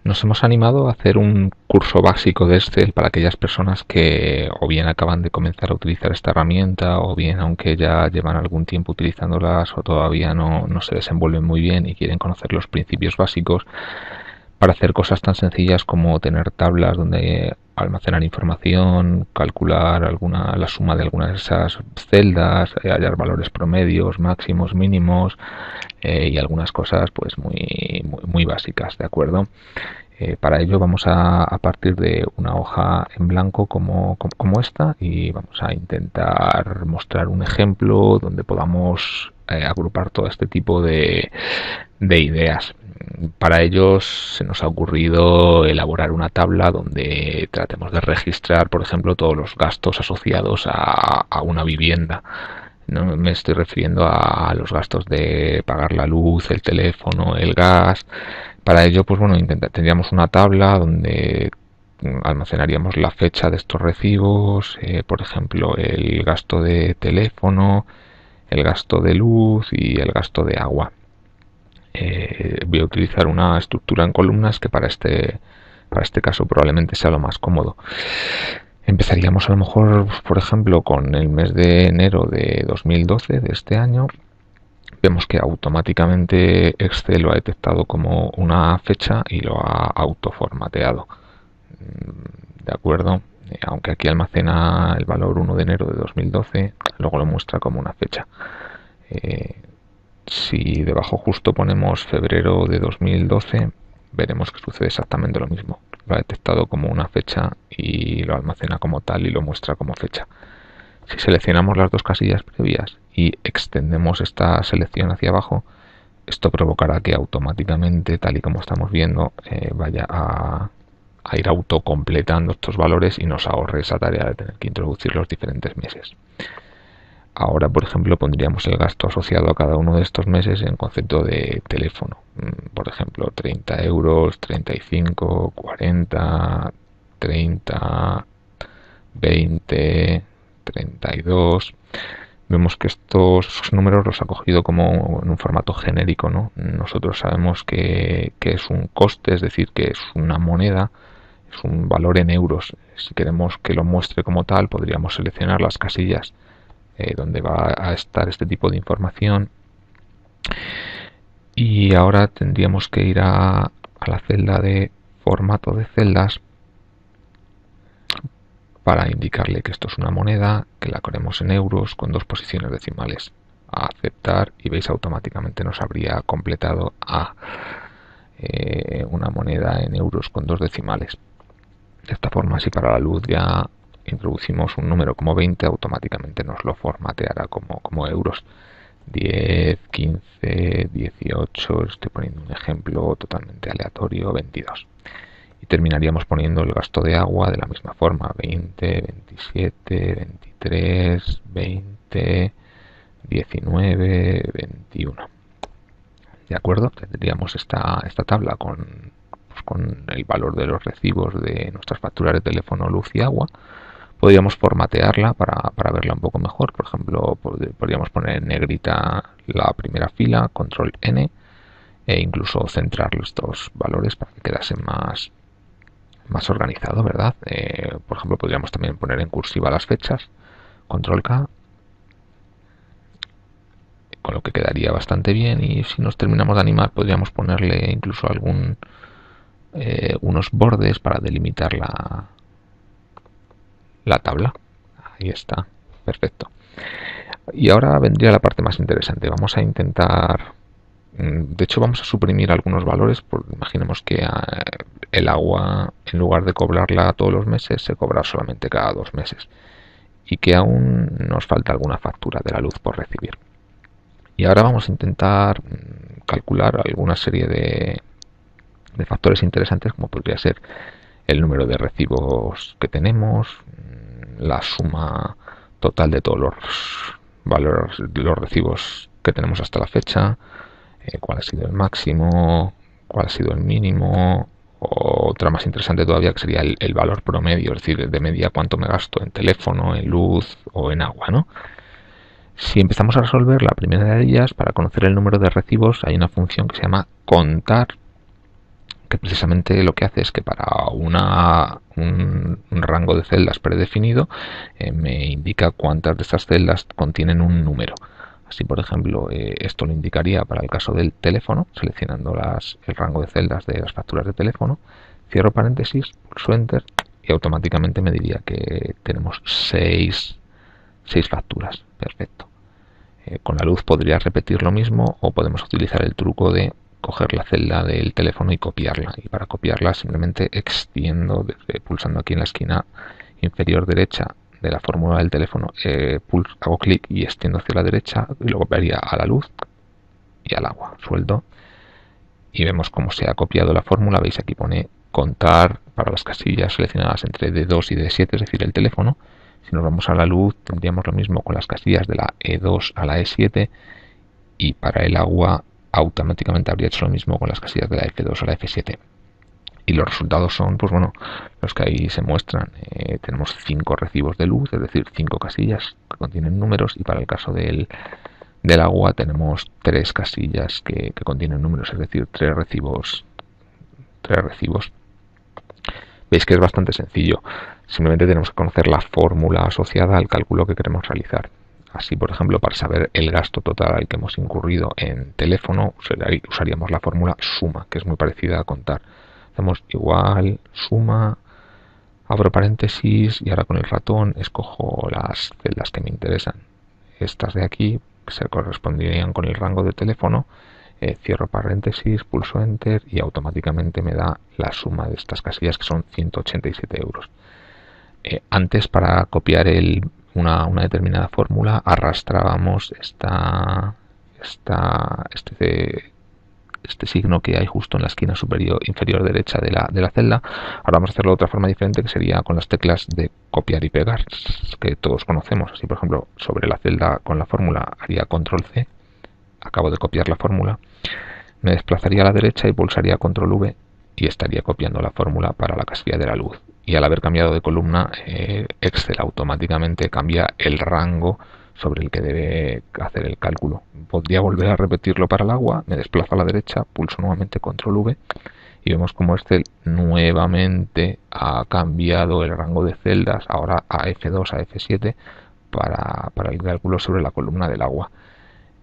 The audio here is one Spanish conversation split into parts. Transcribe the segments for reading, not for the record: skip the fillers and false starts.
Nos hemos animado a hacer un curso básico de Excel para aquellas personas que o bien acaban de comenzar a utilizar esta herramienta o bien aunque ya llevan algún tiempo utilizándolas o todavía no se desenvuelven muy bien y quieren conocer los principios básicos para hacer cosas tan sencillas como tener tablas donde almacenar información, calcular la suma de algunas de esas celdas, hallar valores promedios, máximos, mínimos y algunas cosas pues muy básicas, ¿de acuerdo? Para ello vamos a partir de una hoja en blanco como esta y vamos a intentar mostrar un ejemplo donde podamos agrupar todo este tipo de ideas. Para ello se nos ha ocurrido elaborar una tabla donde tratemos de registrar, por ejemplo, todos los gastos asociados a una vivienda. No me estoy refiriendo a los gastos de pagar la luz, el teléfono, el gas. Para ello, pues bueno, tendríamos una tabla donde almacenaríamos la fecha de estos recibos, por ejemplo, el gasto de teléfono, el gasto de luz y el gasto de agua. Voy a utilizar una estructura en columnas que para este caso probablemente sea lo más cómodo. Empezaríamos a lo mejor, por ejemplo, con el mes de enero de 2012 de este año. Vemos que automáticamente Excel lo ha detectado como una fecha y lo ha autoformateado. ¿De acuerdo? Aunque aquí almacena el valor 1 de enero de 2012, luego lo muestra como una fecha. Si debajo justo ponemos febrero de 2012, veremos que sucede exactamente lo mismo. Lo ha detectado como una fecha y lo almacena como tal y lo muestra como fecha. Si seleccionamos las dos casillas previas y extendemos esta selección hacia abajo, esto provocará que automáticamente, tal y como estamos viendo, vaya a ir autocompletando estos valores y nos ahorre esa tarea de tener que introducir los diferentes meses. Ahora, por ejemplo, pondríamos el gasto asociado a cada uno de estos meses en concepto de teléfono. Por ejemplo, 30 euros, 35, 40, 30, 20, 32. Vemos que estos números los ha cogido como en un formato genérico, ¿no? Nosotros sabemos que es un coste, es decir, que es una moneda, es un valor en euros. Si queremos que lo muestre como tal, podríamos seleccionar las casillas donde va a estar este tipo de información. Y ahora tendríamos que ir a la celda de formato de celdas para indicarle que esto es una moneda, que la queremos en euros con dos posiciones decimales. A aceptar y veis automáticamente nos habría completado a una moneda en euros con dos decimales. De esta forma, si para la luz ya introducimos un número como 20, automáticamente nos lo formateará como euros. 10, 15, 18, estoy poniendo un ejemplo totalmente aleatorio, 22. Y terminaríamos poniendo el gasto de agua de la misma forma, 20, 27, 23, 20, 19, 21. ¿De acuerdo? Tendríamos esta tabla con el valor de los recibos de nuestras facturas de teléfono, luz y agua. Podríamos formatearla para verla un poco mejor. Por ejemplo, podríamos poner en negrita la primera fila, control N, e incluso centrar estos valores para que quedase más organizado, ¿verdad? Por ejemplo, podríamos también poner en cursiva las fechas, control K, con lo que quedaría bastante bien. Y si nos terminamos de animar, podríamos ponerle incluso unos bordes para delimitar la tabla. Ahí está, perfecto. Y ahora vendría la parte más interesante. Vamos a intentar, de hecho vamos a suprimir algunos valores, porque imaginemos que el agua, en lugar de cobrarla todos los meses, se cobra solamente cada 2 meses y que aún nos falta alguna factura de la luz por recibir. Y ahora vamos a intentar calcular alguna serie de factores interesantes, como podría ser el número de recibos que tenemos, la suma total de todos los valores de los recibos que tenemos hasta la fecha, cuál ha sido el máximo, cuál ha sido el mínimo, o otra más interesante todavía que sería el valor promedio, es decir, de media cuánto me gasto en teléfono, en luz o en agua, ¿no? Si empezamos a resolver la primera de ellas, para conocer el número de recibos hay una función que se llama contar, que precisamente lo que hace es que para un rango de celdas predefinido me indica cuántas de estas celdas contienen un número. Así, por ejemplo, esto lo indicaría para el caso del teléfono, seleccionando el rango de celdas de las facturas de teléfono, cierro paréntesis, pulso Enter y automáticamente me diría que tenemos 6 facturas. Perfecto. Con la luz podría repetir lo mismo o podemos utilizar el truco de coger la celda del teléfono y copiarla. Y para copiarla simplemente extiendo, pulsando aquí en la esquina inferior derecha de la fórmula del teléfono, hago clic y extiendo hacia la derecha y lo copiaría a la luz y al agua. Suelto y vemos cómo se ha copiado la fórmula. Veis aquí pone contar para las casillas seleccionadas entre D2 y D7, es decir, el teléfono. Si nos vamos a la luz tendríamos lo mismo con las casillas de la E2 a la E7 y para el agua automáticamente habría hecho lo mismo con las casillas de la F2 a la F7. Y los resultados son, pues bueno, los que ahí se muestran. Tenemos 5 recibos de luz, es decir, 5 casillas que contienen números, y para el caso del agua tenemos 3 casillas que contienen números, es decir, 3 recibos. Veis que es bastante sencillo. Simplemente tenemos que conocer la fórmula asociada al cálculo que queremos realizar. Así, por ejemplo, para saber el gasto total al que hemos incurrido en teléfono, usaríamos la fórmula suma, que es muy parecida a contar. Hacemos igual, suma, abro paréntesis y ahora con el ratón escojo las celdas que me interesan. Estas de aquí se corresponderían con el rango de teléfono. Cierro paréntesis, pulso Enter y automáticamente me da la suma de estas casillas, que son 187 euros. Antes, para copiar una determinada fórmula, arrastrábamos este signo que hay justo en la esquina inferior derecha de la celda. Ahora vamos a hacerlo de otra forma diferente, que sería con las teclas de copiar y pegar, que todos conocemos. Así, por ejemplo, sobre la celda con la fórmula haría control C, acabo de copiar la fórmula, me desplazaría a la derecha y pulsaría control V y estaría copiando la fórmula para la casilla de la luz. Y al haber cambiado de columna, Excel automáticamente cambia el rango sobre el que debe hacer el cálculo. Podría volver a repetirlo para el agua, me desplazo a la derecha, pulso nuevamente control V y vemos como Excel nuevamente ha cambiado el rango de celdas, ahora a F2 a F7, para el cálculo sobre la columna del agua.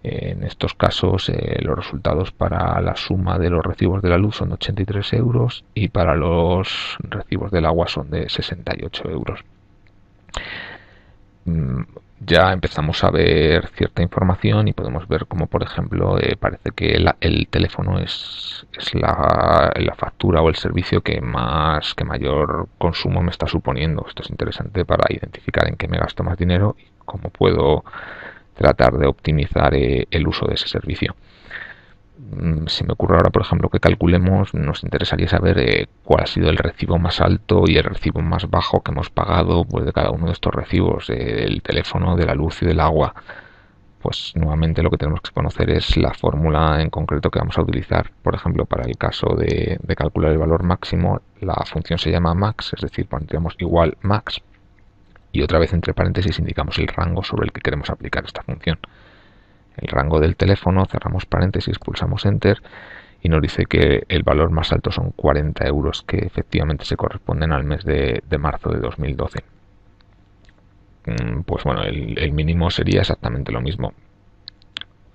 En estos casos los resultados para la suma de los recibos de la luz son de 83 euros y para los recibos del agua son de 68 euros. Ya empezamos a ver cierta información y podemos ver como, por ejemplo, parece que el teléfono es la factura o el servicio que mayor consumo me está suponiendo. Esto es interesante para identificar en qué me gasto más dinero y cómo puedo tratar de optimizar el uso de ese servicio. Si me ocurre ahora, por ejemplo, que calculemos, nos interesaría saber cuál ha sido el recibo más alto y el recibo más bajo que hemos pagado, pues, de cada uno de estos recibos, del teléfono, de la luz y del agua. Pues nuevamente lo que tenemos que conocer es la fórmula en concreto que vamos a utilizar. Por ejemplo, para el caso de calcular el valor máximo, la función se llama max, es decir, pondríamos igual max y otra vez entre paréntesis indicamos el rango sobre el que queremos aplicar esta función. El rango del teléfono, cerramos paréntesis, pulsamos Enter y nos dice que el valor más alto son 40 euros, que efectivamente se corresponden al mes de marzo de 2012. Pues bueno, el mínimo sería exactamente lo mismo.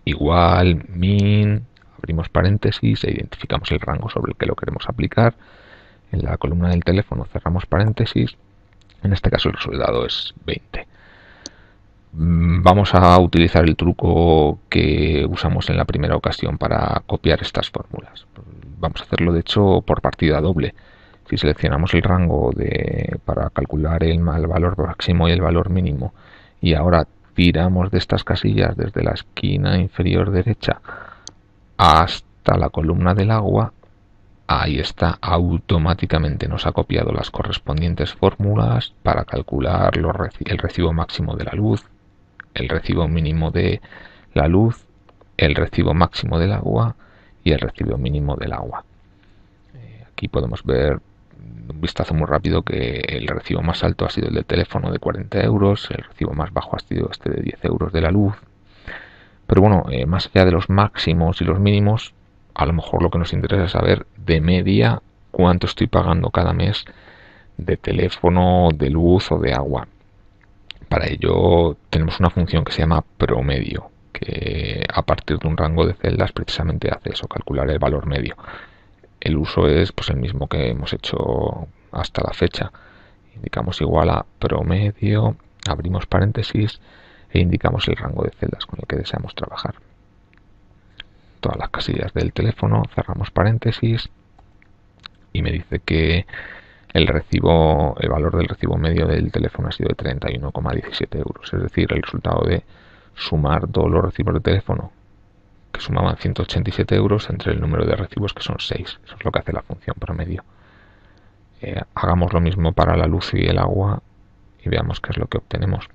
Igual, min, abrimos paréntesis e identificamos el rango sobre el que lo queremos aplicar. En la columna del teléfono cerramos paréntesis. En este caso el resultado es 20. Vamos a utilizar el truco que usamos en la primera ocasión para copiar estas fórmulas. Vamos a hacerlo de hecho por partida doble. Si seleccionamos el rango para calcular el valor máximo y el valor mínimo y ahora tiramos de estas casillas desde la esquina inferior derecha hasta la columna del agua, ahí está, automáticamente nos ha copiado las correspondientes fórmulas para calcular el recibo máximo de la luz, el recibo mínimo de la luz, el recibo máximo del agua y el recibo mínimo del agua. Aquí podemos ver un vistazo muy rápido que el recibo más alto ha sido el del teléfono de 40 euros, el recibo más bajo ha sido este de 10 euros de la luz. Pero bueno, más allá de los máximos y los mínimos, a lo mejor lo que nos interesa es saber de media cuánto estoy pagando cada mes de teléfono, de luz o de agua. Para ello tenemos una función que se llama promedio, que a partir de un rango de celdas precisamente hace eso, calcular el valor medio. El uso es pues el mismo que hemos hecho hasta la fecha. Indicamos igual a promedio, abrimos paréntesis e indicamos el rango de celdas con el que deseamos trabajar. Todas las casillas del teléfono, cerramos paréntesis y me dice que el valor del recibo medio del teléfono ha sido de 31,17 euros, es decir, el resultado de sumar todos los recibos de teléfono que sumaban 187 euros entre el número de recibos, que son 6. Eso es lo que hace la función promedio. Hagamos lo mismo para la luz y el agua y veamos qué es lo que obtenemos.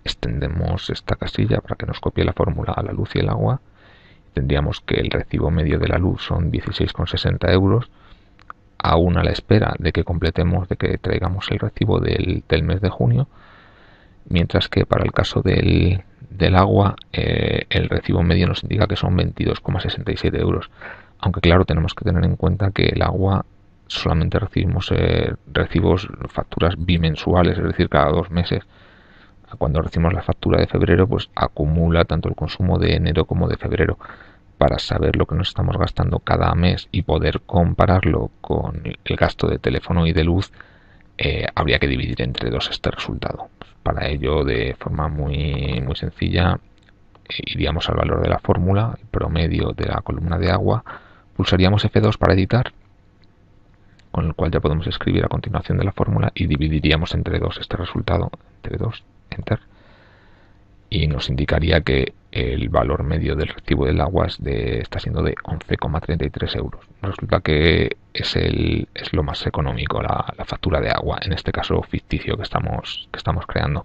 Extendemos esta casilla para que nos copie la fórmula a la luz y el agua. Tendríamos que el recibo medio de la luz son 16,60 euros, aún a la espera de que completemos, de que traigamos el recibo del mes de junio, mientras que para el caso del agua el recibo medio nos indica que son 22,67 euros, aunque claro, tenemos que tener en cuenta que el agua solamente recibimos facturas bimensuales, es decir, cada 2 meses. Cuando recibimos la factura de febrero, pues acumula tanto el consumo de enero como de febrero. Para saber lo que nos estamos gastando cada mes y poder compararlo con el gasto de teléfono y de luz, habría que dividir entre 2 este resultado. Para ello, de forma muy sencilla, iríamos al valor de la fórmula, el promedio de la columna de agua, pulsaríamos F2 para editar, con el cual ya podemos escribir a continuación de la fórmula, y dividiríamos entre 2 este resultado, entre 2, enter, y nos indicaría que el valor medio del recibo del agua está siendo de 11,33 euros. Resulta que es lo más económico, la factura de agua, en este caso ficticio que estamos creando.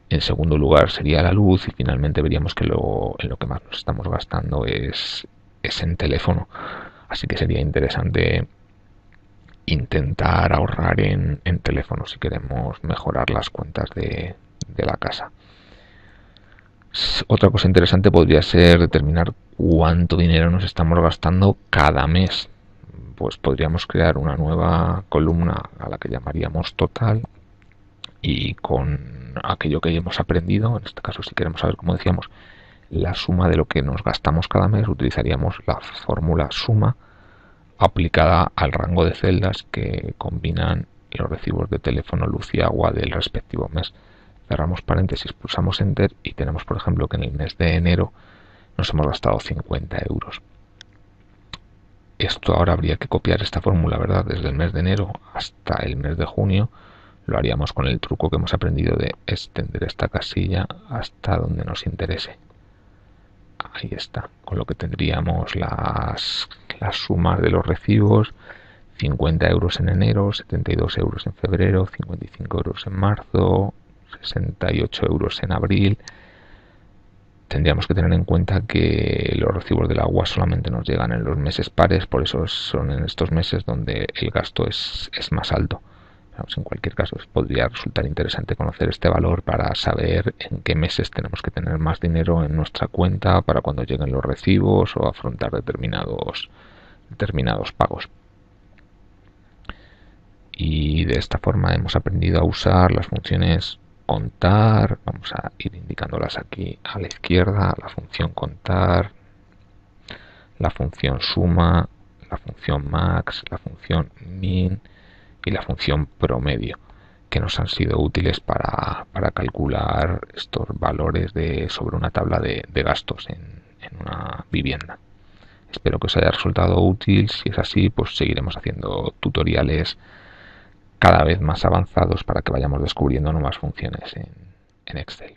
En segundo lugar sería la luz, y finalmente veríamos que en lo que más nos estamos gastando es en teléfono. Así que sería interesante intentar ahorrar en teléfono si queremos mejorar las cuentas de la casa. Otra cosa interesante podría ser determinar cuánto dinero nos estamos gastando cada mes. Pues podríamos crear una nueva columna a la que llamaríamos total, y con aquello que hemos aprendido, en este caso si queremos saber, como decíamos, la suma de lo que nos gastamos cada mes, utilizaríamos la fórmula suma aplicada al rango de celdas que combinan los recibos de teléfono, luz y agua del respectivo mes. Cerramos paréntesis, pulsamos enter y tenemos, por ejemplo, que en el mes de enero nos hemos gastado 50 euros. Esto ahora habría que copiar esta fórmula, ¿verdad? Desde el mes de enero hasta el mes de junio. Lo haríamos con el truco que hemos aprendido de extender esta casilla hasta donde nos interese. Ahí está, con lo que tendríamos las sumas de los recibos: 50 euros en enero, 72 euros en febrero, 55 euros en marzo, 68 euros en abril. Tendríamos que tener en cuenta que los recibos del agua solamente nos llegan en los meses pares, por eso son en estos meses donde el gasto es más alto. En cualquier caso, podría resultar interesante conocer este valor para saber en qué meses tenemos que tener más dinero en nuestra cuenta para cuando lleguen los recibos o afrontar determinados pagos. Y de esta forma hemos aprendido a usar las funciones contar. Vamos a ir indicándolas aquí a la izquierda: la función contar, la función suma, la función max, la función min y la función promedio, que nos han sido útiles para calcular estos valores sobre una tabla de gastos en una vivienda. Espero que os haya resultado útil. Si es así, pues seguiremos haciendo tutoriales cada vez más avanzados para que vayamos descubriendo nuevas funciones en Excel.